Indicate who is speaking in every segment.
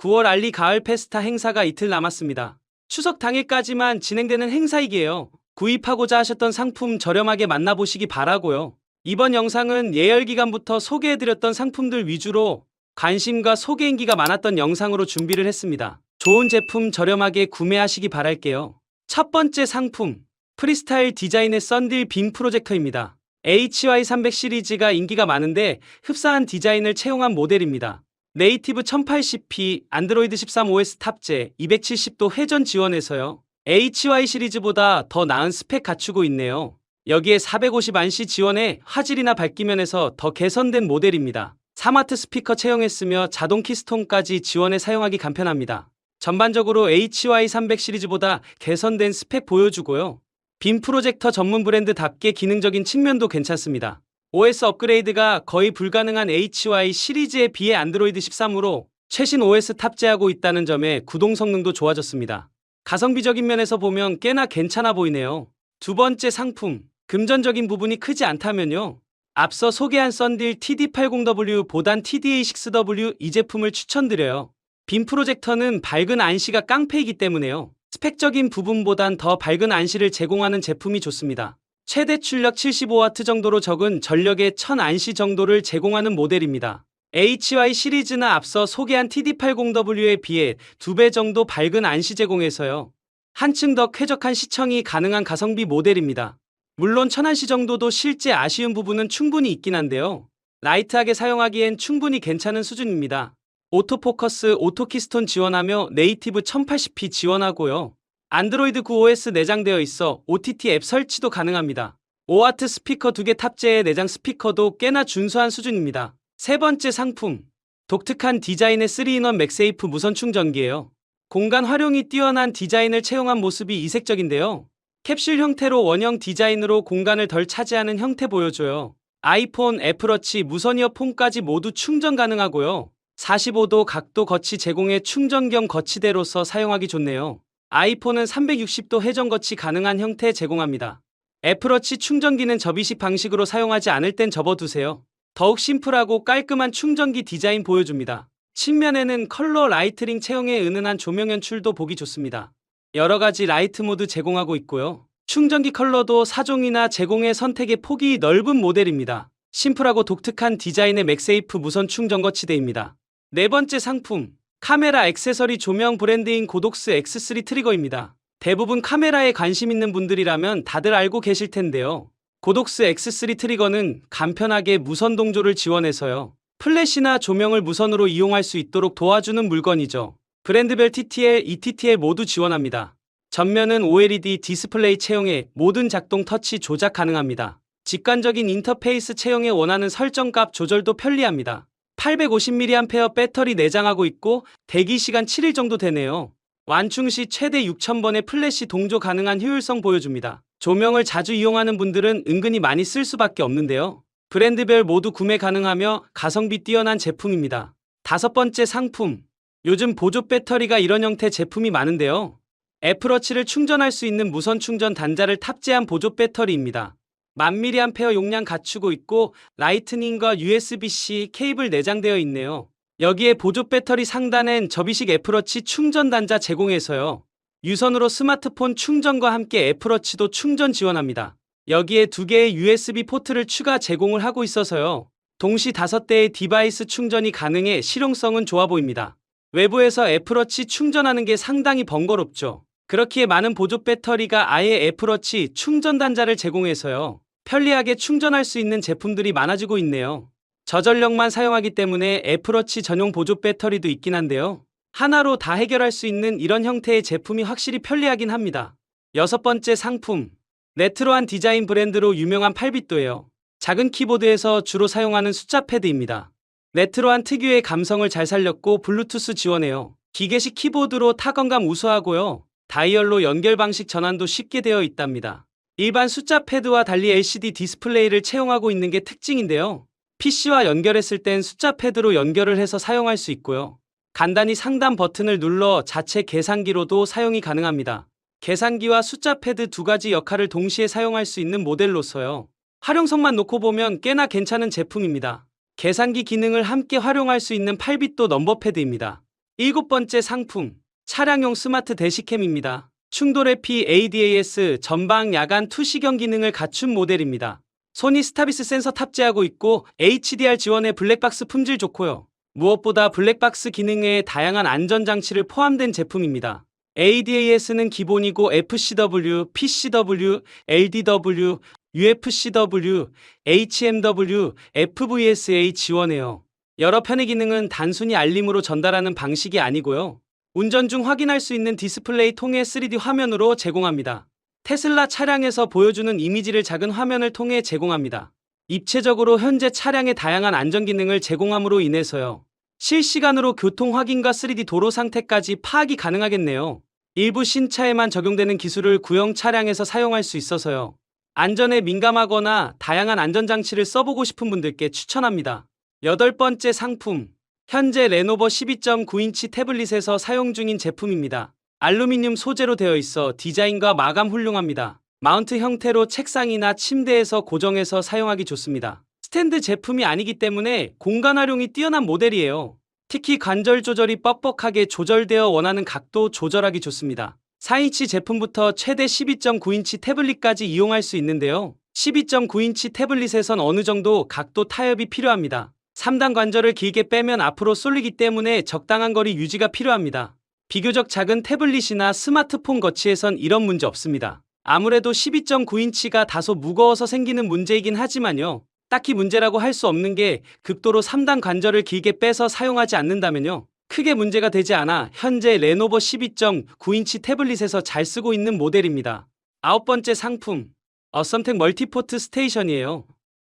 Speaker 1: 9월 알리 가을 페스타 행사가 이틀 남았습니다. 추석 당일까지만 진행되는 행사이기에요. 구입하고자 하셨던 상품 저렴하게 만나보시기 바라고요. 이번 영상은 예열 기간부터 소개해드렸던 상품들 위주로 관심과 소개 인기가 많았던 영상으로 준비를 했습니다. 좋은 제품 저렴하게 구매하시기 바랄게요. 첫 번째 상품, 프리스타일 디자인의 썬딜 빔 프로젝터입니다. HY300 시리즈가 인기가 많은데 흡사한 디자인을 채용한 모델입니다. 네이티브 1080p, 안드로이드 13 OS 탑재, 270도 회전 지원해서요. HY 시리즈보다 더 나은 스펙 갖추고 있네요. 여기에 450안시 지원에 화질이나 밝기 면에서 더 개선된 모델입니다. 스마트 스피커 채용했으며 자동 키스톤까지 지원해 사용하기 간편합니다. 전반적으로 HY300 시리즈보다 개선된 스펙 보여주고요. 빔 프로젝터 전문 브랜드답게 기능적인 측면도 괜찮습니다. OS 업그레이드가 거의 불가능한 HY 시리즈에 비해 안드로이드 13으로 최신 OS 탑재하고 있다는 점에 구동 성능도 좋아졌습니다. 가성비적인 면에서 보면 꽤나 괜찮아 보이네요. 두 번째 상품, 금전적인 부분이 크지 않다면요. 앞서 소개한 썬딜 TD80W 보단 TDA6W 이 제품을 추천드려요. 빔 프로젝터는 밝은 안시가 깡패이기 때문에요. 스펙적인 부분보단 더 밝은 안시를 제공하는 제품이 좋습니다. 최대 출력 75W 정도로 적은 전력의 1000안시 정도를 제공하는 모델입니다. HY 시리즈나 앞서 소개한 TD80W에 비해 2배 정도 밝은 안시 제공해서요. 한층 더 쾌적한 시청이 가능한 가성비 모델입니다. 물론 1000안시 정도도 실제 아쉬운 부분은 충분히 있긴 한데요. 라이트하게 사용하기엔 충분히 괜찮은 수준입니다. 오토포커스, 오토키스톤 지원하며 네이티브 1080p 지원하고요. 안드로이드 9 OS 내장되어 있어 OTT 앱 설치도 가능합니다. 5W 스피커 2개 탑재의 내장 스피커도 꽤나 준수한 수준입니다. 세 번째 상품, 독특한 디자인의 3인원 맥세이프 무선 충전기예요. 공간 활용이 뛰어난 디자인을 채용한 모습이 이색적인데요. 캡슐 형태로 원형 디자인으로 공간을 덜 차지하는 형태 보여줘요. 아이폰, 애플워치, 무선 이어폰까지 모두 충전 가능하고요. 45도 각도 거치 제공해 충전 겸 거치대로서 사용하기 좋네요. 아이폰은 360도 회전 거치 가능한 형태 제공합니다. 애플워치 충전기는 접이식 방식으로 사용하지 않을 땐 접어두세요. 더욱 심플하고 깔끔한 충전기 디자인 보여줍니다. 측면에는 컬러 라이트링 채용에 은은한 조명 연출도 보기 좋습니다. 여러가지 라이트 모드 제공하고 있고요. 충전기 컬러도 4종이나 제공해 선택의 폭이 넓은 모델입니다. 심플하고 독특한 디자인의 맥세이프 무선 충전 거치대입니다. 네 번째 상품, 카메라 액세서리 조명 브랜드인 고독스 X3 트리거입니다. 대부분 카메라에 관심 있는 분들이라면 다들 알고 계실 텐데요. 고독스 X3 트리거는 간편하게 무선 동조를 지원해서요. 플래시나 조명을 무선으로 이용할 수 있도록 도와주는 물건이죠. 브랜드별 TTL, ETTL 모두 지원합니다. 전면은 OLED 디스플레이 채용해 모든 작동 터치 조작 가능합니다. 직관적인 인터페이스 채용에 원하는 설정값 조절도 편리합니다. 850mAh 배터리 내장하고 있고 대기시간 7일 정도 되네요. 완충 시 최대 6000번의 플래시 동조 가능한 효율성 보여줍니다. 조명을 자주 이용하는 분들은 은근히 많이 쓸 수밖에 없는데요. 브랜드별 모두 구매 가능하며 가성비 뛰어난 제품입니다. 다섯 번째 상품, 요즘 보조 배터리가 이런 형태 제품이 많은데요. 애플워치를 충전할 수 있는 무선 충전 단자를 탑재한 보조 배터리입니다. 1000mAh 용량 갖추고 있고 라이트닝과 USB-C 케이블 내장되어 있네요. 여기에 보조 배터리 상단엔 접이식 애플워치 충전 단자 제공해서요. 유선으로 스마트폰 충전과 함께 애플워치도 충전 지원합니다. 여기에 2개의 USB 포트를 추가 제공을 하고 있어서요. 동시 5대의 디바이스 충전이 가능해 실용성은 좋아 보입니다. 외부에서 애플워치 충전하는 게 상당히 번거롭죠. 그렇기에 많은 보조 배터리가 아예 애플워치 충전 단자를 제공해서요. 편리하게 충전할 수 있는 제품들이 많아지고 있네요. 저전력만 사용하기 때문에 애플워치 전용 보조 배터리도 있긴 한데요. 하나로 다 해결할 수 있는 이런 형태의 제품이 확실히 편리하긴 합니다. 여섯 번째 상품, 레트로한 디자인 브랜드로 유명한 8빗도예요. 작은 키보드에서 주로 사용하는 숫자 패드입니다. 레트로한 특유의 감성을 잘 살렸고 블루투스 지원해요. 기계식 키보드로 타건감 우수하고요. 다이얼로 연결 방식 전환도 쉽게 되어 있답니다. 일반 숫자 패드와 달리 LCD 디스플레이를 채용하고 있는 게 특징인데요. PC와 연결했을 땐 숫자 패드로 연결을 해서 사용할 수 있고요. 간단히 상단 버튼을 눌러 자체 계산기로도 사용이 가능합니다. 계산기와 숫자 패드 두 가지 역할을 동시에 사용할 수 있는 모델로서요. 활용성만 놓고 보면 꽤나 괜찮은 제품입니다. 계산기 기능을 함께 활용할 수 있는 8빗도 넘버패드입니다. 7번째 상품, 차량용 스마트 대시캠입니다. 충돌 회피 ADAS 전방 야간 투시경 기능을 갖춘 모델입니다. 소니 스타비스 센서 탑재하고 있고 HDR 지원의 블랙박스 품질 좋고요. 무엇보다 블랙박스 기능에 다양한 안전장치를 포함된 제품입니다. ADAS는 기본이고 FCW, PCW, LDW, UFCW, HMW, FVSA 지원해요. 여러 편의 기능은 단순히 알림으로 전달하는 방식이 아니고요. 운전 중 확인할 수 있는 디스플레이 통해 3D 화면으로 제공합니다. 테슬라 차량에서 보여주는 이미지를 작은 화면을 통해 제공합니다. 입체적으로 현재 차량의 다양한 안전 기능을 제공함으로 인해서요. 실시간으로 교통 확인과 3D 도로 상태까지 파악이 가능하겠네요. 일부 신차에만 적용되는 기술을 구형 차량에서 사용할 수 있어서요. 안전에 민감하거나 다양한 안전장치를 써보고 싶은 분들께 추천합니다. 8번째 상품, 현재 레노버 12.9인치 태블릿에서 사용 중인 제품입니다. 알루미늄 소재로 되어 있어 디자인과 마감 훌륭합니다. 마운트 형태로 책상이나 침대에서 고정해서 사용하기 좋습니다. 스탠드 제품이 아니기 때문에 공간 활용이 뛰어난 모델이에요. 특히 관절 조절이 뻑뻑하게 조절되어 원하는 각도 조절하기 좋습니다. 4인치 제품부터 최대 12.9인치 태블릿까지 이용할 수 있는데요. 12.9인치 태블릿에선 어느 정도 각도 타협이 필요합니다. 3단 관절을 길게 빼면 앞으로 쏠리기 때문에 적당한 거리 유지가 필요합니다. 비교적 작은 태블릿이나 스마트폰 거치에선 이런 문제 없습니다. 아무래도 12.9인치가 다소 무거워서 생기는 문제이긴 하지만요. 딱히 문제라고 할 수 없는 게 극도로 3단 관절을 길게 빼서 사용하지 않는다면요. 크게 문제가 되지 않아 현재 레노버 12.9인치 태블릿에서 잘 쓰고 있는 모델입니다. 9번째 상품, 어썸텍 멀티포트 스테이션이에요.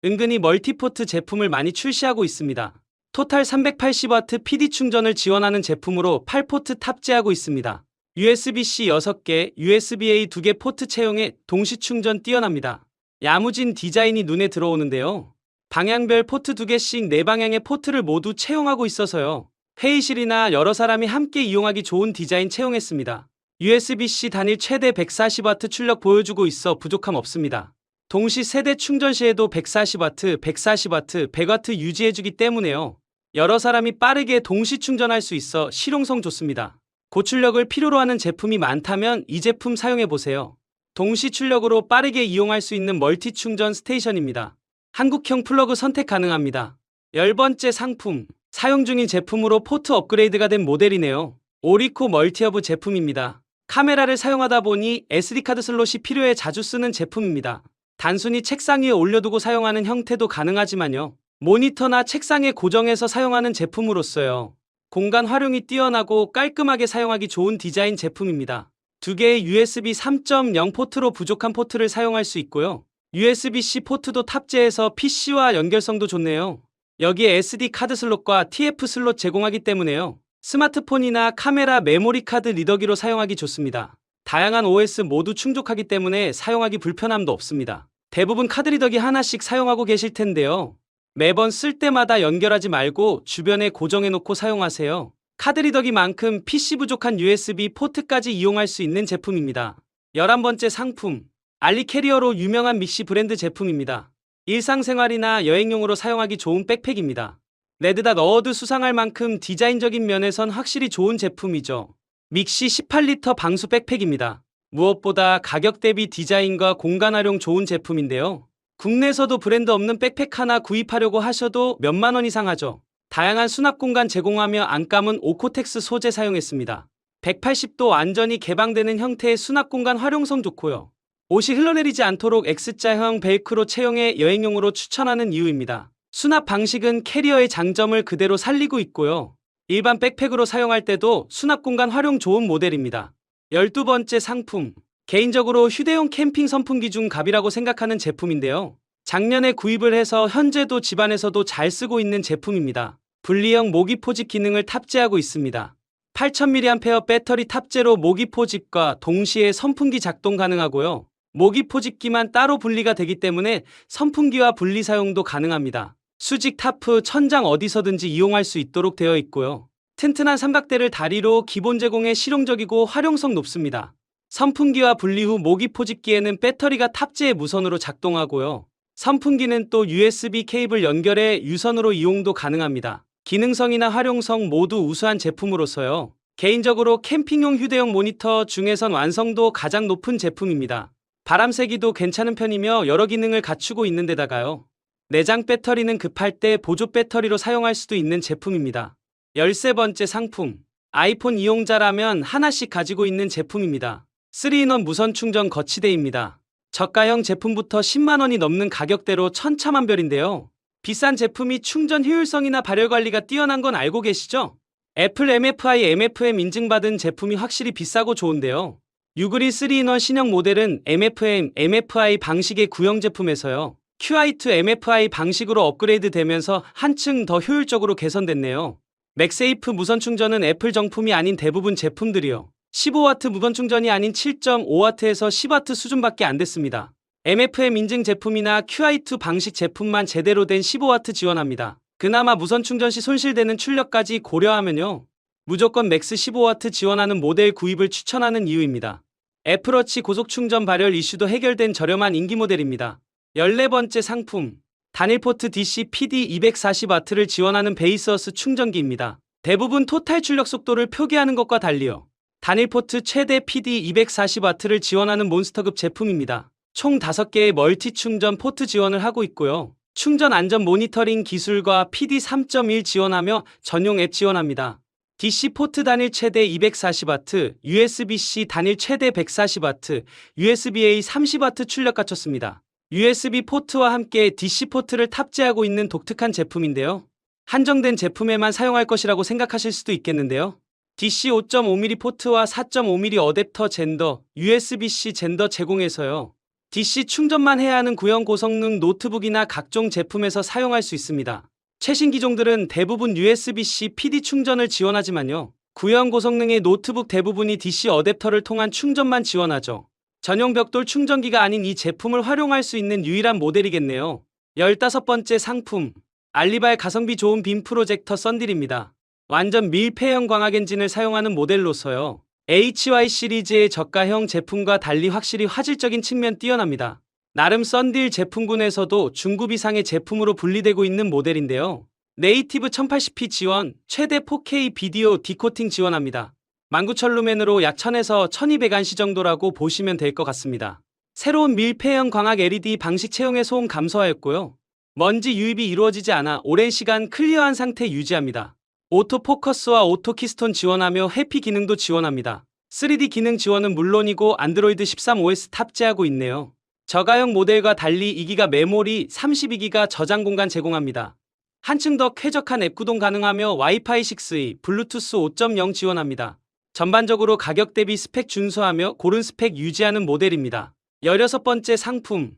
Speaker 1: 은근히 멀티포트 제품을 많이 출시하고 있습니다. 토탈 380W PD 충전을 지원하는 제품으로 8포트 탑재하고 있습니다. USB-C 6개, USB-A 2개 포트 채용에 동시 충전 뛰어납니다. 야무진 디자인이 눈에 들어오는데요. 방향별 포트 2개씩 4방향의 포트를 모두 채용하고 있어서요. 회의실이나 여러 사람이 함께 이용하기 좋은 디자인 채용했습니다. USB-C 단일 최대 140W 출력 보여주고 있어 부족함 없습니다. 동시 세대 충전 시에도 140W, 140W, 100W 유지해주기 때문에요. 여러 사람이 빠르게 동시 충전할 수 있어 실용성 좋습니다. 고출력을 필요로 하는 제품이 많다면 이 제품 사용해보세요. 동시 출력으로 빠르게 이용할 수 있는 멀티 충전 스테이션입니다. 한국형 플러그 선택 가능합니다. 10번째 상품, 사용 중인 제품으로 포트 업그레이드가 된 모델이네요. 오리코 멀티허브 제품입니다. 카메라를 사용하다 보니 SD카드 슬롯이 필요해 자주 쓰는 제품입니다. 단순히 책상 위에 올려두고 사용하는 형태도 가능하지만요. 모니터나 책상에 고정해서 사용하는 제품으로서요. 공간 활용이 뛰어나고 깔끔하게 사용하기 좋은 디자인 제품입니다. 2개의 USB 3.0 포트로 부족한 포트를 사용할 수 있고요. USB-C 포트도 탑재해서 PC와 연결성도 좋네요. 여기에 SD 카드 슬롯과 TF 슬롯 제공하기 때문에요. 스마트폰이나 카메라 메모리 카드 리더기로 사용하기 좋습니다. 다양한 OS 모두 충족하기 때문에 사용하기 불편함도 없습니다. 대부분 카드 리더기 하나씩 사용하고 계실 텐데요. 매번 쓸 때마다 연결하지 말고 주변에 고정해 놓고 사용하세요. 카드 리더기만큼 PC 부족한 USB 포트까지 이용할 수 있는 제품입니다. 11번째 상품, 알리 캐리어로 유명한 믹시 브랜드 제품입니다. 일상생활이나 여행용으로 사용하기 좋은 백팩입니다. 레드닷 어워드 수상할 만큼 디자인적인 면에선 확실히 좋은 제품이죠. 믹시 18리터 방수 백팩입니다. 무엇보다 가격 대비 디자인과 공간 활용 좋은 제품인데요. 국내에서도 브랜드 없는 백팩 하나 구입하려고 하셔도 몇만 원 이상 하죠. 다양한 수납 공간 제공하며 안감은 오코텍스 소재 사용했습니다. 180도 완전히 개방되는 형태의 수납 공간 활용성 좋고요. 옷이 흘러내리지 않도록 X자형 벨크로 채용해 여행용으로 추천하는 이유입니다. 수납 방식은 캐리어의 장점을 그대로 살리고 있고요. 일반 백팩으로 사용할 때도 수납 공간 활용 좋은 모델입니다. 12번째 상품, 개인적으로 휴대용 캠핑 선풍기 중 갑이라고 생각하는 제품인데요. 작년에 구입을 해서 현재도 집안에서도 잘 쓰고 있는 제품입니다. 분리형 모기 포집 기능을 탑재하고 있습니다. 8000mAh 배터리 탑재로 모기 포집과 동시에 선풍기 작동 가능하고요. 모기 포집기만 따로 분리가 되기 때문에 선풍기와 분리 사용도 가능합니다. 수직 타프, 천장 어디서든지 이용할 수 있도록 되어 있고요. 튼튼한 삼각대를 다리로 기본 제공해 실용적이고 활용성 높습니다. 선풍기와 분리 후 모기 포집기에는 배터리가 탑재해 무선으로 작동하고요. 선풍기는 또 USB 케이블 연결해 유선으로 이용도 가능합니다. 기능성이나 활용성 모두 우수한 제품으로서요. 개인적으로 캠핑용 휴대용 모니터 중에선 완성도 가장 높은 제품입니다. 바람 세기도 괜찮은 편이며 여러 기능을 갖추고 있는 데다가요. 내장 배터리는 급할 때 보조 배터리로 사용할 수도 있는 제품입니다. 13번째 상품. 아이폰 이용자라면 하나씩 가지고 있는 제품입니다. 3인원 무선 충전 거치대입니다. 저가형 제품부터 10만원이 넘는 가격대로 천차만별인데요. 비싼 제품이 충전 효율성이나 발열 관리가 뛰어난 건 알고 계시죠? 애플 MFI, MFM 인증받은 제품이 확실히 비싸고 좋은데요. 유그리 3인원 신형 모델은 MFM, MFI 방식의 구형 제품에서요. QI2 MFI 방식으로 업그레이드 되면서 한층 더 효율적으로 개선됐네요. 맥세이프 무선 충전은 애플 정품이 아닌 대부분 제품들이요. 15W 무선 충전이 아닌 7.5W에서 10W 수준밖에 안 됐습니다. MFM 인증 제품이나 QI2 방식 제품만 제대로 된 15W 지원합니다. 그나마 무선 충전 시 손실되는 출력까지 고려하면요. 무조건 맥스 15W 지원하는 모델 구입을 추천하는 이유입니다. 애플워치 고속 충전 발열 이슈도 해결된 저렴한 인기 모델입니다. 14번째 상품. 단일 포트 DC PD 240W를 지원하는 베이스어스 충전기입니다. 대부분 토탈 출력 속도를 표기하는 것과 달리요. 단일 포트 최대 PD 240W를 지원하는 몬스터급 제품입니다. 총 5개의 멀티 충전 포트 지원을 하고 있고요. 충전 안전 모니터링 기술과 PD 3.1 지원하며 전용 앱 지원합니다. DC 포트 단일 최대 240W, USB-C 단일 최대 140W, USB-A 30W 출력 갖췄습니다. USB 포트와 함께 DC 포트를 탑재하고 있는 독특한 제품인데요. 한정된 제품에만 사용할 것이라고 생각하실 수도 있겠는데요. DC 5.5mm 포트와 4.5mm 어댑터 젠더, USB-C 젠더 제공해서요. DC 충전만 해야 하는 구형 고성능 노트북이나 각종 제품에서 사용할 수 있습니다. 최신 기종들은 대부분 USB-C PD 충전을 지원하지만요. 구형 고성능의 노트북 대부분이 DC 어댑터를 통한 충전만 지원하죠. 전용 벽돌 충전기가 아닌 이 제품을 활용할 수 있는 유일한 모델이겠네요. 15번째 상품. 알리발 가성비 좋은 빔 프로젝터 썬딜입니다. 완전 밀폐형 광학 엔진을 사용하는 모델로서요. HY 시리즈의 저가형 제품과 달리 확실히 화질적인 측면 뛰어납니다. 나름 썬딜 제품군에서도 중급 이상의 제품으로 분리되고 있는 모델인데요. 네이티브 1080p 지원, 최대 4K 비디오 디코팅 지원합니다. 19,000 루멘으로 약 1000에서 1200안시 정도라고 보시면 될 것 같습니다. 새로운 밀폐형 광학 LED 방식 채용에 소음 감소하였고요. 먼지 유입이 이루어지지 않아 오랜 시간 클리어한 상태 유지합니다. 오토 포커스와 오토 키스톤 지원하며 회피 기능도 지원합니다. 3D 기능 지원은 물론이고 안드로이드 13 OS 탑재하고 있네요. 저가형 모델과 달리 2기가 메모리, 32기가 저장 공간 제공합니다. 한층 더 쾌적한 앱 구동 가능하며 와이파이 6E, 블루투스 5.0 지원합니다. 전반적으로 가격 대비 스펙 준수하며 고른 스펙 유지하는 모델입니다. 16번째 상품.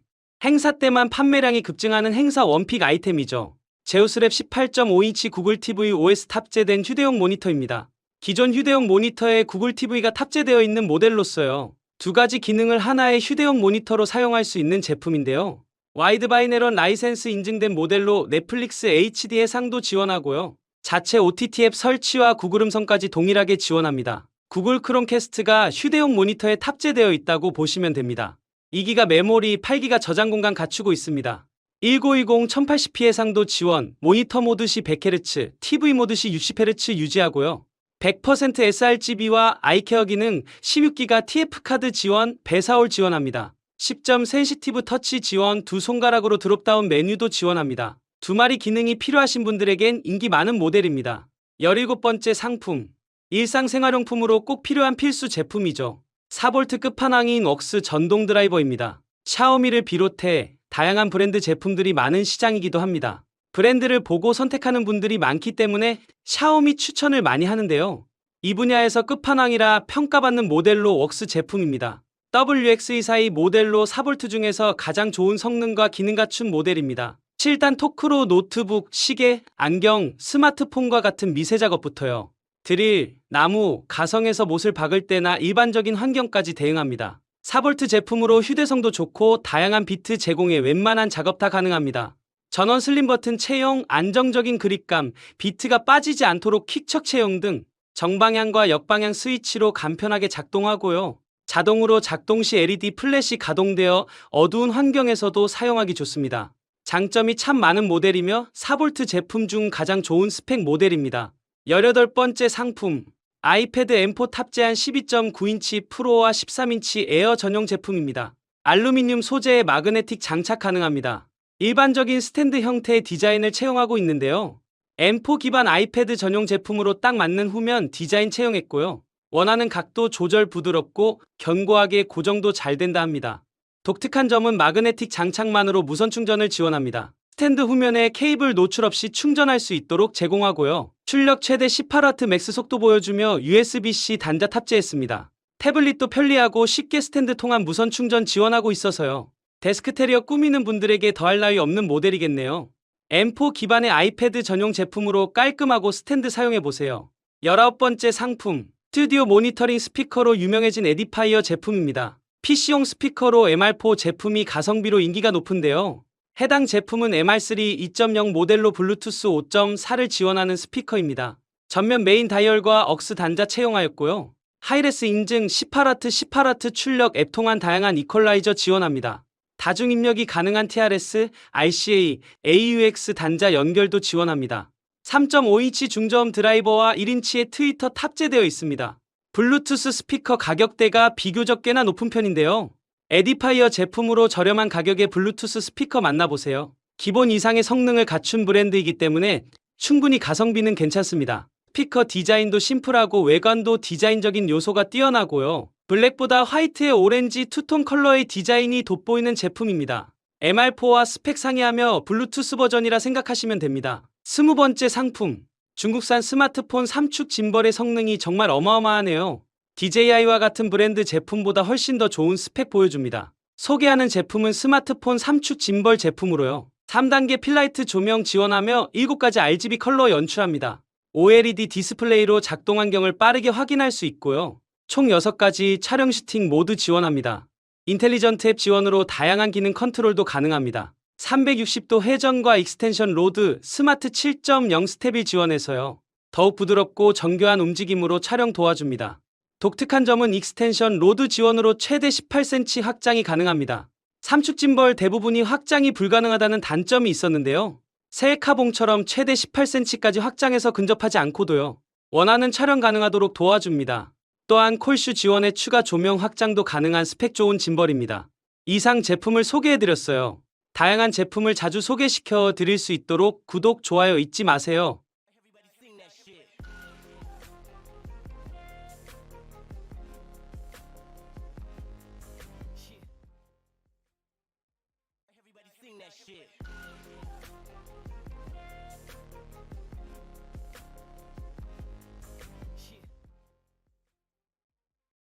Speaker 1: 행사 때만 판매량이 급증하는 행사 원픽 아이템이죠. 제우스랩 18.5인치 구글 TV OS 탑재된 휴대용 모니터입니다. 기존 휴대용 모니터에 구글 TV가 탑재되어 있는 모델로서요. 두 가지 기능을 하나의 휴대용 모니터로 사용할 수 있는 제품인데요. 와이드 바이네런 라이센스 인증된 모델로 넷플릭스 HD 해상도 지원하고요. 자체 OTT 앱 설치와 구글 음성까지 동일하게 지원합니다. 구글 크롬캐스트가 휴대용 모니터에 탑재되어 있다고 보시면 됩니다. 2기가 메모리, 8기가 저장 공간 갖추고 있습니다. 1920 1080p 해상도 지원, 모니터 모드 시 100Hz, TV 모드 시 60Hz 유지하고요. 100% sRGB와 아이케어 기능, 16기가 TF카드 지원, 배사올 지원합니다. 10점 센시티브 터치 지원, 두 손가락으로 드롭다운 메뉴도 지원합니다. 두 마리 기능이 필요하신 분들에겐 인기 많은 모델입니다. 17번째 상품. 일상생활용품으로 꼭 필요한 필수 제품이죠. 4V 끝판왕인 웍스 전동 드라이버입니다. 샤오미를 비롯해 다양한 브랜드 제품들이 많은 시장이기도 합니다. 브랜드를 보고 선택하는 분들이 많기 때문에 샤오미 추천을 많이 하는데요. 이 분야에서 끝판왕이라 평가받는 모델로 웍스 제품입니다. WX242 모델로 4V 중에서 가장 좋은 성능과 기능 갖춘 모델입니다. 7단 토크로 노트북, 시계, 안경, 스마트폰과 같은 미세 작업부터요. 드릴, 나무, 가성에서 못을 박을 때나 일반적인 환경까지 대응합니다. 4V 제품으로 휴대성도 좋고 다양한 비트 제공에 웬만한 작업 다 가능합니다. 전원 슬림 버튼 채용, 안정적인 그립감, 비트가 빠지지 않도록 퀵척 채용 등 정방향과 역방향 스위치로 간편하게 작동하고요. 자동으로 작동 시 LED 플래시 가동되어 어두운 환경에서도 사용하기 좋습니다. 장점이 참 많은 모델이며 4V 제품 중 가장 좋은 스펙 모델입니다. 18번째 상품, 아이패드 M4 탑재한 12.9인치 프로와 13인치 에어 전용 제품입니다. 알루미늄 소재의 마그네틱 장착 가능합니다. 일반적인 스탠드 형태의 디자인을 채용하고 있는데요. M4 기반 아이패드 전용 제품으로 딱 맞는 후면 디자인 채용했고요. 원하는 각도 조절 부드럽고 견고하게 고정도 잘 된다 합니다. 독특한 점은 마그네틱 장착만으로 무선 충전을 지원합니다. 스탠드 후면에 케이블 노출 없이 충전할 수 있도록 제공하고요. 출력 최대 18W 맥스 속도 보여주며 USB-C 단자 탑재했습니다. 태블릿도 편리하고 쉽게 스탠드 통한 무선 충전 지원하고 있어서요. 데스크테리어 꾸미는 분들에게 더할 나위 없는 모델이겠네요. M4 기반의 아이패드 전용 제품으로 깔끔하고 스탠드 사용해보세요. 19번째 상품, 스튜디오 모니터링 스피커로 유명해진 에디파이어 제품입니다. PC용 스피커로 MR4 제품이 가성비로 인기가 높은데요. 해당 제품은 MR3 2.0 모델로 블루투스 5.4를 지원하는 스피커입니다. 전면 메인 다이얼과 억스 단자 채용하였고요. 하이레스 인증 18W 출력 앱 통한 다양한 이퀄라이저 지원합니다. 다중 입력이 가능한 TRS, RCA, AUX 단자 연결도 지원합니다. 3.5인치 중저음 드라이버와 1인치의 트위터 탑재되어 있습니다. 블루투스 스피커 가격대가 비교적 꽤나 높은 편인데요. 에디파이어 제품으로 저렴한 가격의 블루투스 스피커 만나보세요. 기본 이상의 성능을 갖춘 브랜드이기 때문에 충분히 가성비는 괜찮습니다. 스피커 디자인도 심플하고 외관도 디자인적인 요소가 뛰어나고요. 블랙보다 화이트의 오렌지 투톤 컬러의 디자인이 돋보이는 제품입니다. MR4와 스펙 상이하며 블루투스 버전이라 생각하시면 됩니다. 20번째 상품, 중국산 스마트폰 3축 짐벌의 성능이 정말 어마어마하네요. DJI와 같은 브랜드 제품보다 훨씬 더 좋은 스펙 보여줍니다. 소개하는 제품은 스마트폰 3축 짐벌 제품으로요. 3단계 필라이트 조명 지원하며 7가지 RGB 컬러 연출합니다. OLED 디스플레이로 작동 환경을 빠르게 확인할 수 있고요. 총 6가지 촬영 슈팅 모드 지원합니다. 인텔리전트 앱 지원으로 다양한 기능 컨트롤도 가능합니다. 360도 회전과 익스텐션 로드, 스마트 7.0 스텝을 지원해서요. 더욱 부드럽고 정교한 움직임으로 촬영 도와줍니다. 독특한 점은 익스텐션 로드 지원으로 최대 18cm 확장이 가능합니다. 3축 짐벌 대부분이 확장이 불가능하다는 단점이 있었는데요. 셀카봉처럼 최대 18cm까지 확장해서 근접하지 않고도요. 원하는 촬영 가능하도록 도와줍니다. 또한 콜슈 지원에 추가 조명 확장도 가능한 스펙 좋은 짐벌입니다. 이상 제품을 소개해드렸어요. 다양한 제품을 자주 소개시켜 드릴 수 있도록 구독, 좋아요 잊지 마세요.